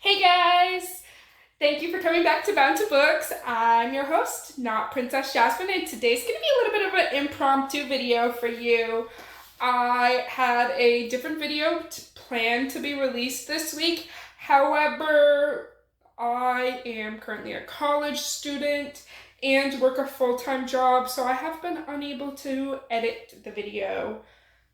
Hey guys! Thank you for coming back to Bound to Books. I'm your host, not Princess Jasmine, and today's going to be a little bit of an impromptu video for you. I had a different video planned to be released this week. However, I am currently a college student and work a full-time job, so I have been unable to edit the video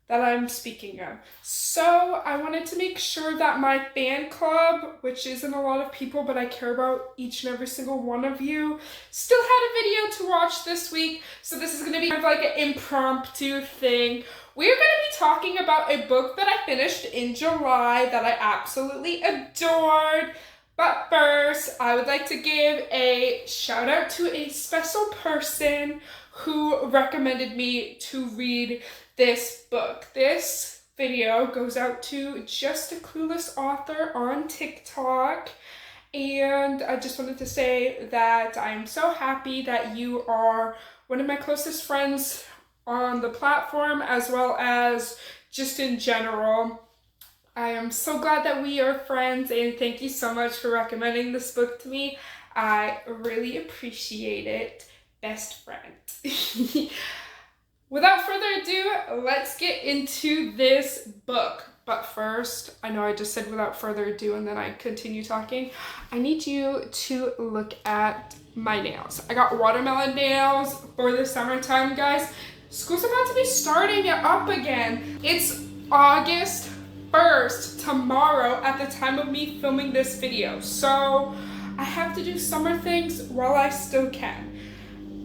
that I'm speaking of. So I wanted to make sure that my fan club, which isn't a lot of people, but I care about each and every single one of you, still had a video to watch this week. So this is going to be kind of like an impromptu thing. We're going to be talking about a book that I finished in July that I absolutely adored. But first, I would like to give a shout out to a special person who recommended me to read this book. This video goes out to Just a Clueless Author on TikTok. And I just wanted to say that I'm so happy that you are one of my closest friends on the platform, as well as just in general. I am so glad that we are friends, and thank you so much for recommending this book to me. I really appreciate it. Best friend. Without further ado, let's get into this book. But first, I know I just said without further ado and then I continue talking. I need you to look at my nails. I got watermelon nails for the summertime, guys. School's about to be starting up again. It's August 1st, tomorrow, at the time of me filming this video. So I have to do summer things while I still can.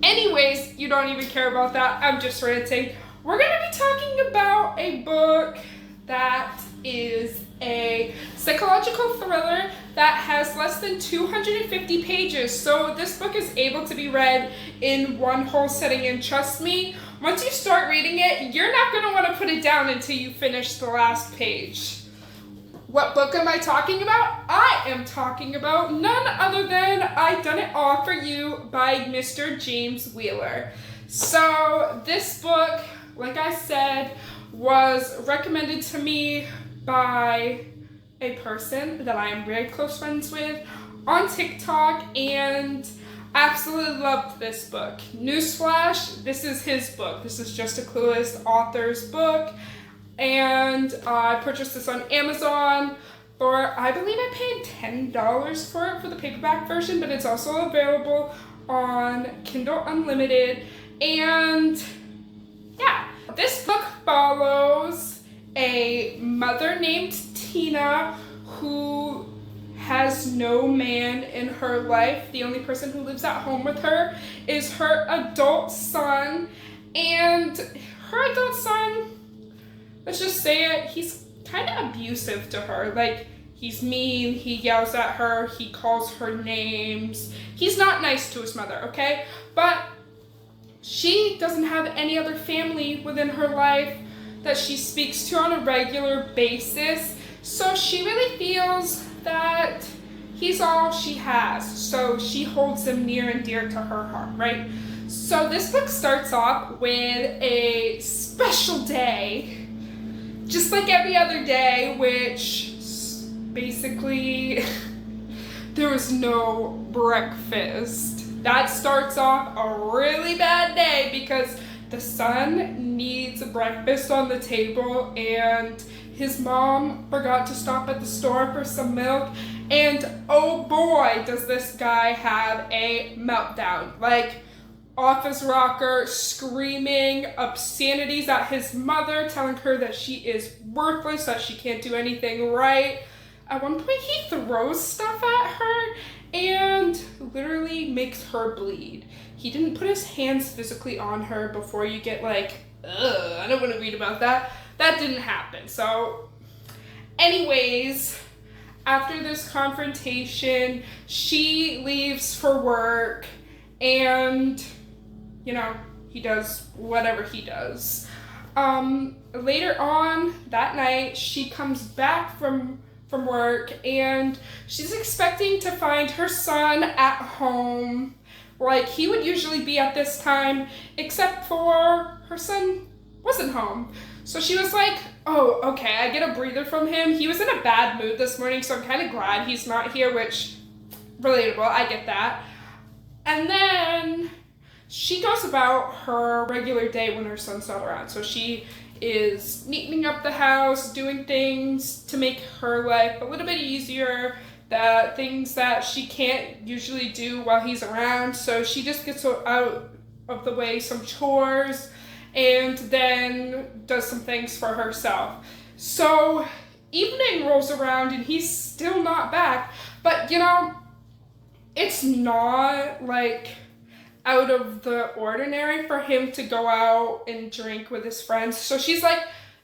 Anyways, you don't even care about that. I'm just ranting. We're going to be talking about a book that is a psychological thriller that has less than 250 pages. So this book is able to be read in one whole sitting, and trust me, once you start reading it, you're not going to want to put it down until you finish the last page. What book am I talking about? I am talking about none other than I Done It All For You by Mr. James Wheeler. So this book, like I said, was recommended to me by a person that I am very close friends with on TikTok, and absolutely loved this book. Newsflash, this is his book. This is Just a Clueless Author's book. And I purchased this on Amazon for, I believe I paid $10 for it for the paperback version, but it's also available on Kindle Unlimited. And yeah, this book follows a mother named Tina who has no man in her life. The only person who lives at home with her is her adult son, and her adult son, let's just say it, he's kind of abusive to her. Like, he's mean, he yells at her, he calls her names. He's not nice to his mother, okay? But she doesn't have any other family within her life that she speaks to on a regular basis. So she really feels that he's all she has. So she holds him near and dear to her heart, right? So this book starts off with a special day, just like every other day, which basically there was no breakfast. That starts off a really bad day because the son needs breakfast on the table, and his mom forgot to stop at the store for some milk, and oh boy, does this guy have a meltdown. Like, office rocker, screaming obscenities at his mother, telling her that she is worthless, that she can't do anything right. At one point, he throws stuff at her and literally makes her bleed. He didn't put his hands physically on her before you get like, ugh, I don't want to read about that. That didn't happen. So, anyways, after this confrontation, she leaves for work, and you know, he does whatever he does. Later on that night, she comes back from work, and she's expecting to find her son at home like he would usually be at this time, except for her son wasn't home. So she was like, Oh, okay, I get a breather from him. He was in a bad mood this morning, so I'm kind of glad he's not here, which, relatable, I get that. And then she goes about her regular day when her son's not around. So she is neatening up the house, doing things to make her life a little bit easier, the things that she can't usually do while he's around. So she just gets out of the way some chores and then does some things for herself. So evening rolls around and he's still not back, but it's not like out of the ordinary for him to go out and drink with his friends. So she's like,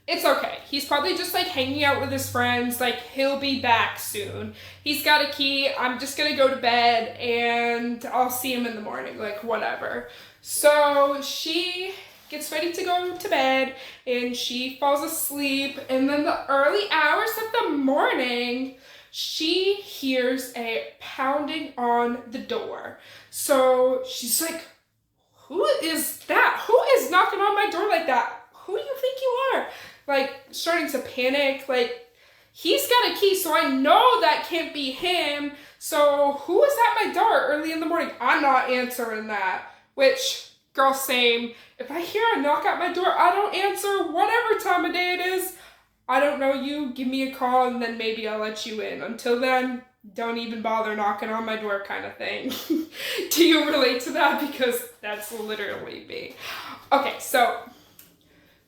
it's okay. He's probably just like hanging out with his friends. Like, he'll be back soon. He's got a key. I'm just gonna go to bed and I'll see him in the morning, like whatever. So she gets ready to go to bed and she falls asleep, and then the early hours of the morning she hears a pounding on the door. So she's like, who is that? Who is knocking on my door like that? Who do you think you are? Like, starting to panic. Like, he's got a key, so I know that can't be him. So who is at my door early in the morning? I'm not answering that. Which, girl, same. If I hear a knock at my door, I don't answer whatever time of day it is. I don't know you, give me a call, and then maybe I'll let you in. Until then, don't even bother knocking on my door kind of thing. Do you relate to that? Because that's literally me. Okay, so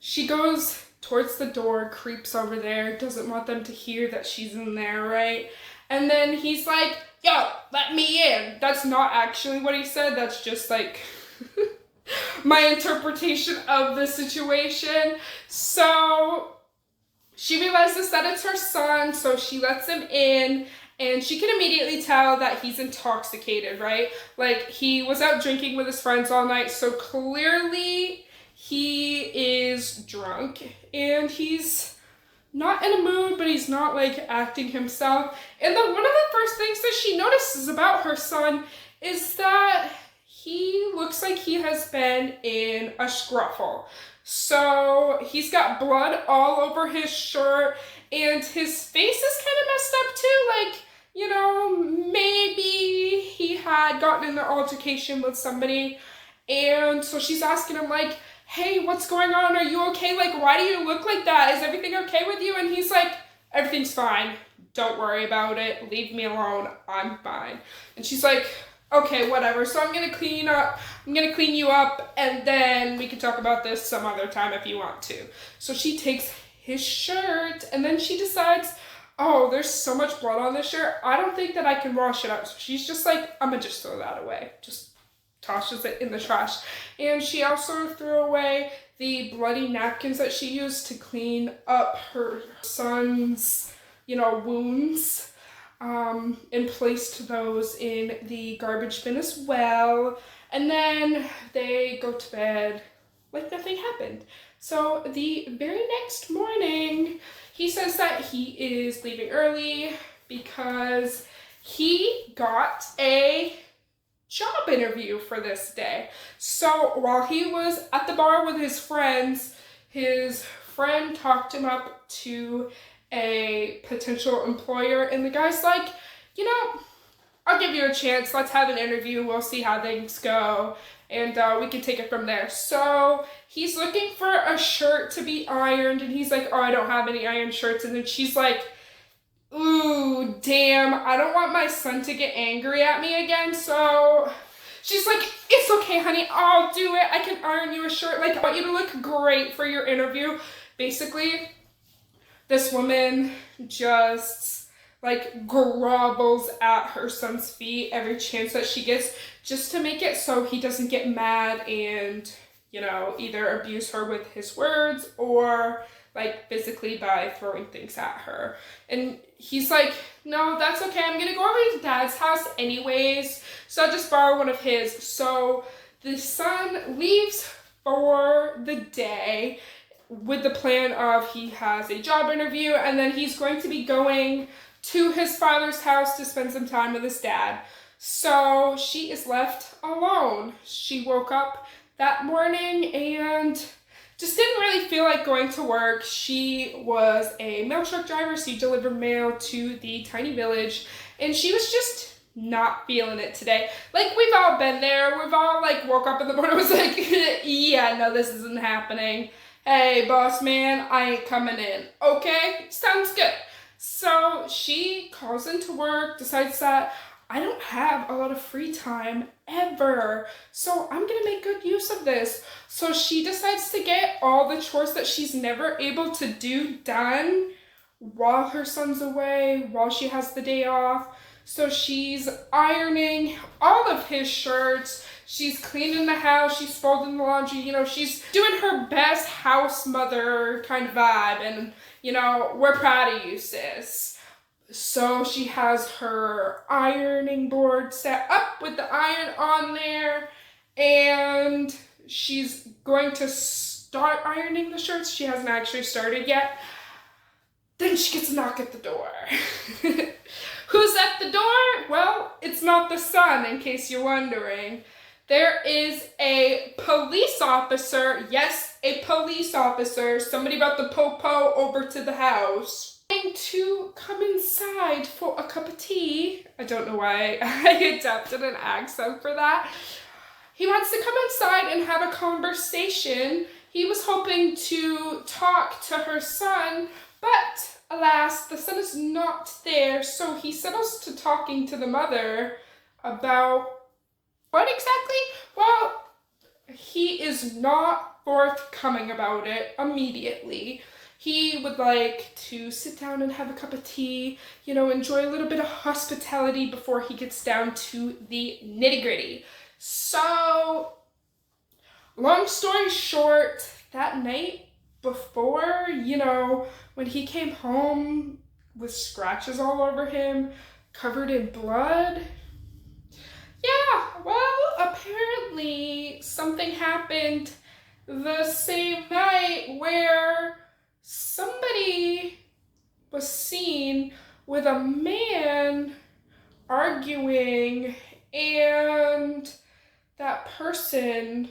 she goes towards the door, creeps over there, doesn't want them to hear that she's in there, right? And then he's like, yo, let me in. That's not actually what he said. That's just like my interpretation of the situation. So she realizes that it's her son, so she lets him in, and she can immediately tell that he's intoxicated, right? Like, he was out drinking with his friends all night, so clearly he is drunk, and he's not in a mood, but he's not, like, acting himself. And then one of the first things that she notices about her son is that he looks like he has been in a scruffle. So he's got blood all over his shirt, and his face is kind of messed up too. Like, maybe he had gotten in an altercation with somebody. And so she's asking him, like, hey, what's going on? Are you okay? Like, why do you look like that? Is everything okay with you? And he's like, everything's fine. Don't worry about it. Leave me alone. I'm fine. And she's like, okay, whatever. So I'm gonna clean you up, and then we can talk about this some other time if you want to. So she takes his shirt, and then she decides, oh, there's so much blood on this shirt. I don't think that I can wash it up. So she's just like, I'm gonna just throw that away. Just tosses it in the trash. And she also threw away the bloody napkins that she used to clean up her son's, wounds. And placed those in the garbage bin as well. And then they go to bed like nothing happened. So the very next morning, he says that he is leaving early because he got a job interview for this day. So while he was at the bar with his friends, his friend talked him up to a potential employer, and the guy's like, I'll give you a chance. Let's have an interview. We'll see how things go, and we can take it from there. So he's looking for a shirt to be ironed, and he's like, oh, I don't have any iron shirts. And then she's like, ooh, damn, I don't want my son to get angry at me again. So she's like, it's okay, honey, I'll do it. I can iron you a shirt. Like, I want you to look great for your interview. Basically, this woman just like grovels at her son's feet every chance that she gets, just to make it so he doesn't get mad and, either abuse her with his words or like physically by throwing things at her. And he's like, no, that's okay. I'm gonna go over to Dad's house anyways, so I'll just borrow one of his. So the son leaves for the day with the plan of he has a job interview, and then he's going to be going to his father's house to spend some time with his dad. So she is left alone. She woke up that morning and just didn't really feel like going to work. She was a mail truck driver, so she delivered mail to the tiny village, and she was just not feeling it today. Like, we've all been there. We've all, like, woke up in the morning and was like, yeah, no, this isn't happening. Hey, boss man, I ain't coming in. Okay, sounds good. So she calls into work, decides that I don't have a lot of free time ever, so I'm gonna make good use of this. So she decides to get all the chores that she's never able to do done while her son's away, while she has the day off. So she's ironing all of his shirts, she's cleaning the house, she's folding the laundry, you know, she's doing her best house mother kind of vibe, and, you know, we're proud of you, sis. So she has her ironing board set up with the iron on there, and she's going to start ironing the shirts. She hasn't actually started yet. Then she gets a knock at the door. Who's at the door? Well, it's not the son, in case you're wondering. There is a police officer, yes, a police officer, somebody brought the po-po over to the house, going to come inside for a cup of tea. I don't know why I adapted an accent for that. He wants to come inside and have a conversation. He was hoping to talk to her son, but alas, the son is not there, so he settles to talking to the mother about what exactly? Well, he is not forthcoming about it immediately. He would like to sit down and have a cup of tea, you know, enjoy a little bit of hospitality before he gets down to the nitty-gritty. So, long story short, that night before, you know, when he came home with scratches all over him, covered in blood, yeah, well, apparently something happened the same night where somebody was seen with a man arguing, and that person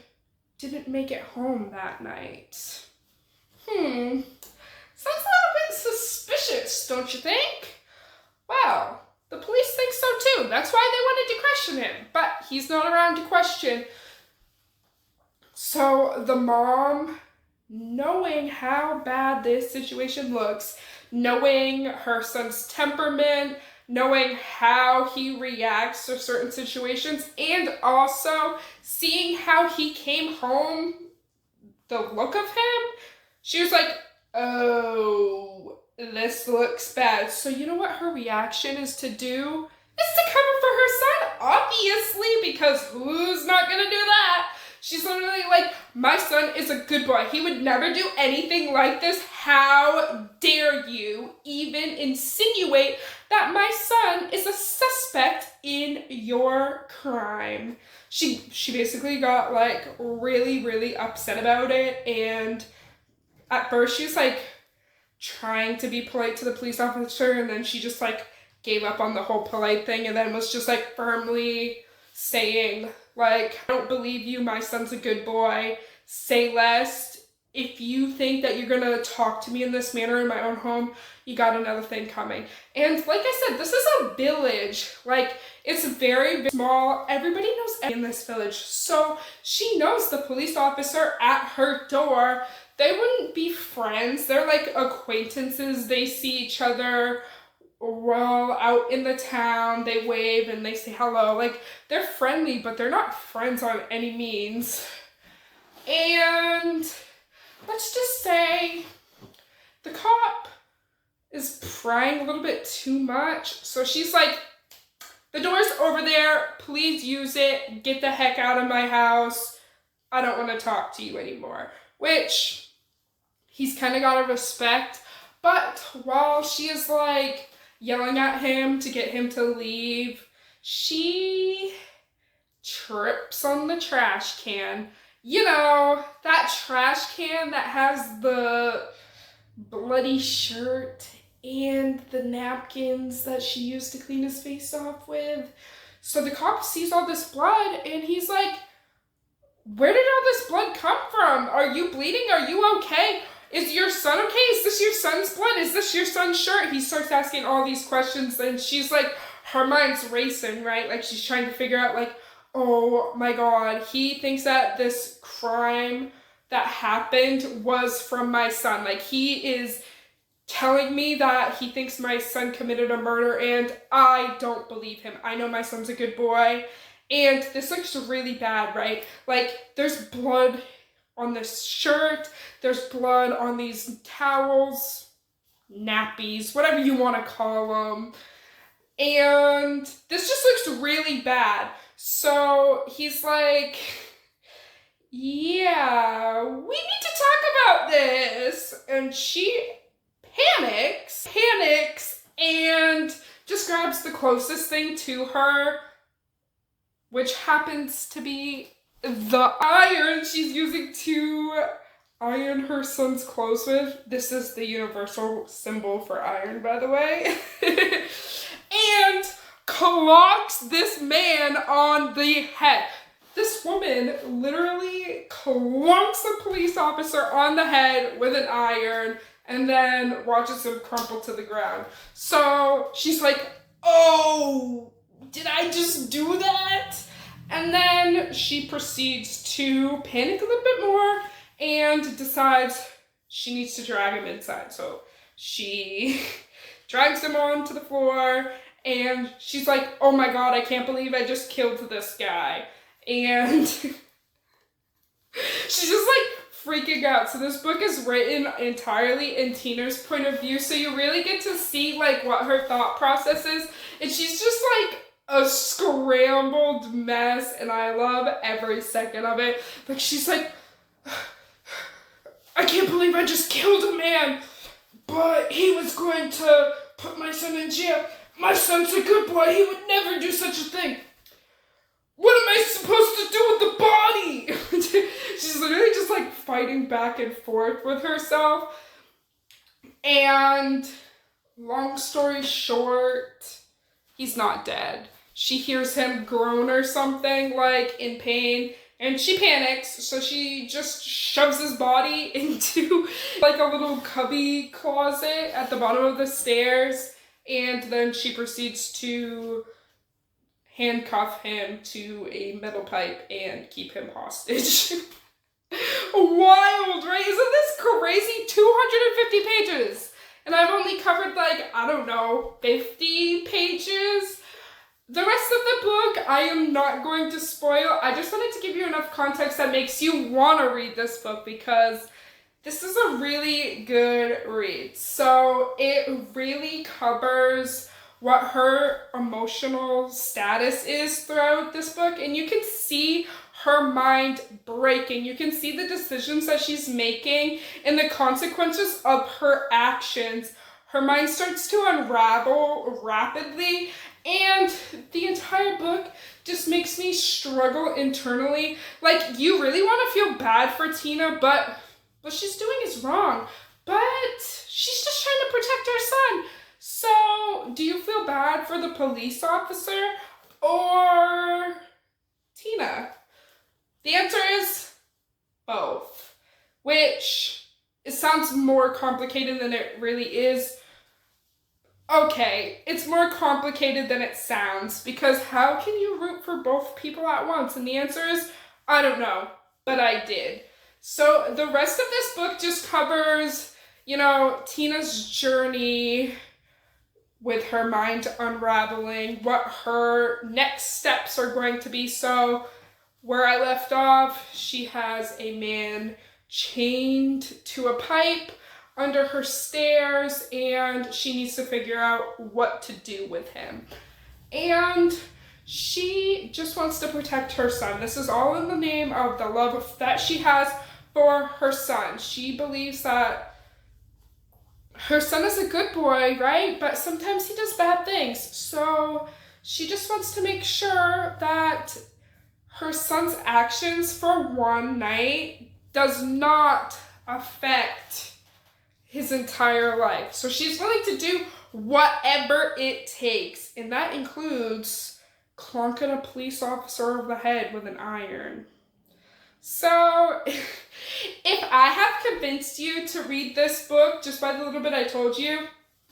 didn't make it home that night. Sounds a little bit suspicious, don't you think? Well, the police think so too. That's why they wanted to question him, but he's not around to question. So the mom, knowing how bad this situation looks, knowing her son's temperament, knowing how he reacts to certain situations, and also seeing how he came home, the look of him, she was like, oh, this looks bad. So you know what her reaction is to do? Is to cover for her son, obviously, because who's not gonna do that? She's literally like, my son is a good boy. He would never do anything like this. How dare you even insinuate that my son is a suspect in your crime? She basically got like really, really upset about it, and at first she was like trying to be polite to the police officer, and then she just like gave up on the whole polite thing, and then was just like firmly saying like, I don't believe you, my son's a good boy, say less. If you think that you're gonna talk to me in this manner in my own home, you got another thing coming. And like I said, this is a village. Like, it's very, very small. Everybody knows in this village. So she knows the police officer at her door. They wouldn't be friends. They're like acquaintances. They see each other while out in the town. They wave and they say hello. Like, they're friendly, but they're not friends on any means. And let's just say the cop is prying a little bit too much. So she's like, the door's over there. Please use it. Get the heck out of my house. I don't want to talk to you anymore. Which he's kind of got to respect. But while she is like yelling at him to get him to leave, she trips on the trash can. You know, that trash can that has the bloody shirt and the napkins that she used to clean his face off with. So the cop sees all this blood and he's like, where did all this blood come from? Are you bleeding? Are you okay? Is your son okay? Is this your son's blood? Is this your son's shirt? He starts asking all these questions, and she's like, her mind's racing, right? Like, she's trying to figure out, like, oh my God, he thinks that this crime that happened was from my son. Like, he is telling me that he thinks my son committed a murder, and I don't believe him. I know my son's a good boy, and this looks really bad, right? Like, there's blood on this shirt, there's blood on these towels, nappies, whatever you want to call them, and this just looks really bad. So he's like, yeah, we need to talk about this, and she panics, and just grabs the closest thing to her, which happens to be the iron she's using to iron her son's clothes with. This is the universal symbol for iron, by the way. And clocks this man on the head. This woman literally clonks a police officer on the head with an iron and then watches him crumple to the ground. So she's like, oh, did I just do that? And then she proceeds to panic a little bit more and decides she needs to drag him inside. So she drags him onto the floor, and she's like, oh my God, I can't believe I just killed this guy. And she's just like freaking out. So this book is written entirely in Tina's point of view, so you really get to see like what her thought process is, and she's just like a scrambled mess, and I love every second of it. Like, she's like, I can't believe I just killed a man, but he was going to put my son in jail. My son's a good boy, he would never do such a thing. What am I supposed to do with the body? She's literally just like fighting back and forth with herself. And long story short, he's not dead. She hears him groan or something, like in pain, and she panics, so she just shoves his body into like a little cubby closet at the bottom of the stairs, and then she proceeds to handcuff him to a metal pipe and keep him hostage. Wild, right? Isn't this crazy? 250 pages. And I've only covered like, I don't know, 50 pages. The rest of the book, I am not going to spoil. I just wanted to give you enough context that makes you want to read this book, because this is a really good read. So it really covers what her emotional status is throughout this book, and you can see her mind breaking. You can see the decisions that she's making and the consequences of her actions. Her mind starts to unravel rapidly, and the entire book just makes me struggle internally. Like, you really want to feel bad for Tina, but what she's doing is wrong. But she's just trying to protect her son. So, do you feel bad for the police officer or Tina? The answer is both, which it sounds more complicated than it really is. Okay, it's more complicated than it sounds, because how can you root for both people at once? And the answer is, I don't know, but I did. So the rest of this book just covers, Tina's journey with her mind unraveling, what her next steps are going to be. So where I left off, she has a man chained to a pipe under her stairs, and she needs to figure out what to do with him. And she just wants to protect her son. This is all in the name of the love that she has for her son. She believes that her son is a good boy, right? But sometimes he does bad things. So she just wants to make sure that her son's actions for one night does not affect his entire life. So she's willing to do whatever it takes. And that includes clonking a police officer over the head with an iron. So, if I have convinced you to read this book just by the little bit I told you,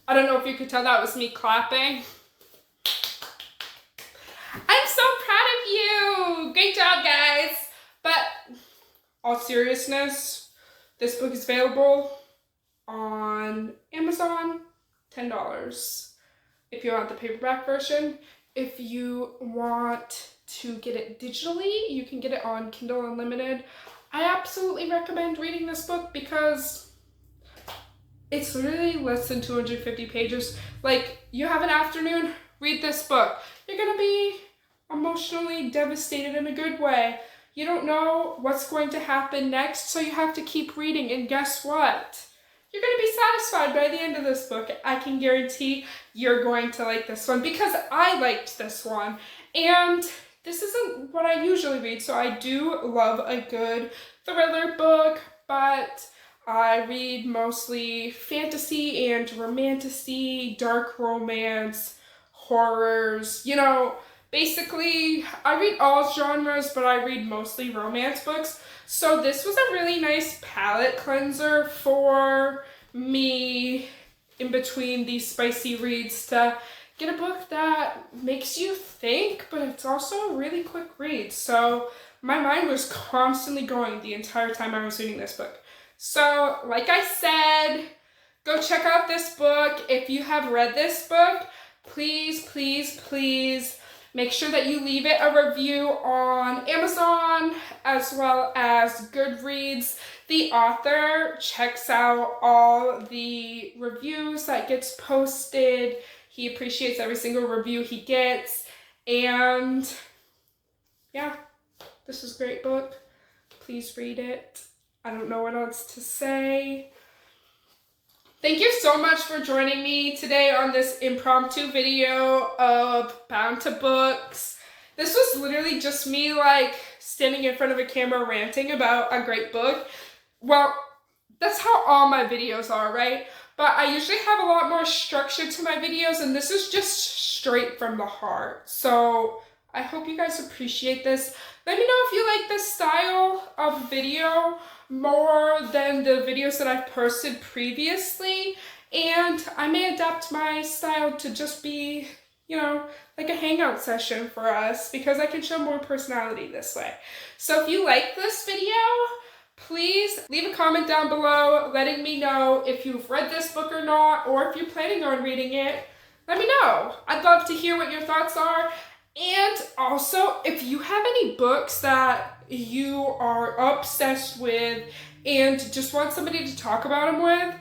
I don't know if you could tell that was me clapping. I'm so proud of you! Great job, guys! But, all seriousness, this book is available on Amazon, $10. If you want the paperback version. If you want to get it digitally, you can get it on Kindle Unlimited. I absolutely recommend reading this book because it's literally less than 250 pages. Like, you have an afternoon, read this book. You're gonna be emotionally devastated in a good way. You don't know what's going to happen next, so you have to keep reading, and guess what? You're going to be satisfied by the end of this book. I can guarantee you're going to like this one because I liked this one. And this isn't what I usually read, so I do love a good thriller book, but I read mostly fantasy and romantasy, dark romance, horrors, you know, basically I read all genres, but I read mostly romance books. So this was a really nice palate cleanser for me in between these spicy reads to get a book that makes you think, but it's also a really quick read. So my mind was constantly going the entire time I was reading this book. So like I said, go check out this book. If you have read this book, please, please, please make sure that you leave it a review on Amazon as well as Goodreads. The author checks out all the reviews that gets posted. He appreciates every single review he gets. And yeah, this is a great book. Please read it. I don't know what else to say. Thank you so much for joining me today on this impromptu video of Bound to Books. This was literally just me like standing in front of a camera ranting about a great book. Well, that's how all my videos are, right? But I usually have a lot more structure to my videos, and this is just straight from the heart. So I hope you guys appreciate this. Let me know if you like this style of video more than the videos that I've posted previously, and I may adapt my style to just be, you know, like a hangout session for us because I can show more personality this way. So if you like this video, please leave a comment down below letting me know if you've read this book or not, or if you're planning on reading it. Let me know. I'd love to hear what your thoughts are. And also, if you have any books that you are obsessed with and just want somebody to talk about them with,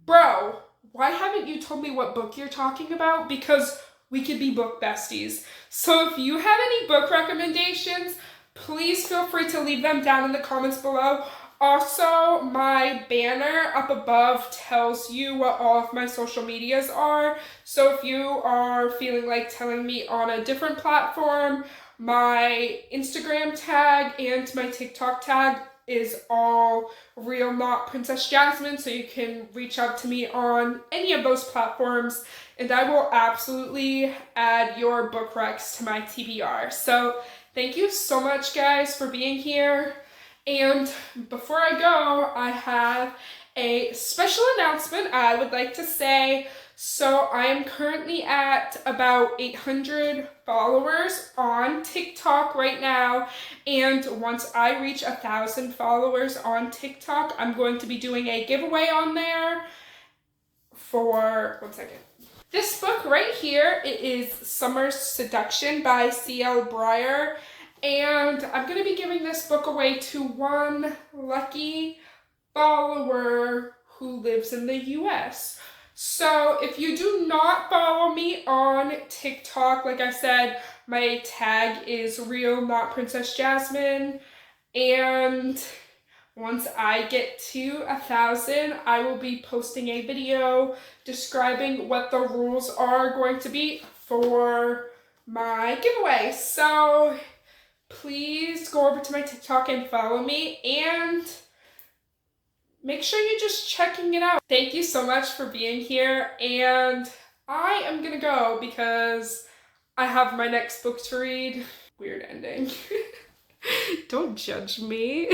bro, why haven't you told me what book you're talking about? Because we could be book besties. So if you have any book recommendations, please feel free to leave them down in the comments below. Also, my banner up above tells you what all of my social medias are. So if you are feeling like telling me on a different platform, my Instagram tag and my TikTok tag is all Real Not Princess Jasmine, so you can reach out to me on any of those platforms, and I will absolutely add your book recs to my TBR. So thank you so much, guys, for being here. And before I go, I have a special announcement I would like to say. So I am currently at about 800 followers on TikTok right now. And once I reach 1,000 followers on TikTok, I'm going to be doing a giveaway on there for, one second. This book right here, it is Summer's Seduction by C.L. Breyer. And I'm going to be giving this book away to one lucky follower who lives in the US. So if you do not follow me on TikTok, like I said, my tag is Real Not Princess Jasmine. And once I get to 1,000, I will be posting a video describing what the rules are going to be for my giveaway. So please go over to my TikTok and follow me, and make sure you're just checking it out. Thank you so much for being here, and I am gonna go because I have my next book to read. Weird ending. Don't judge me.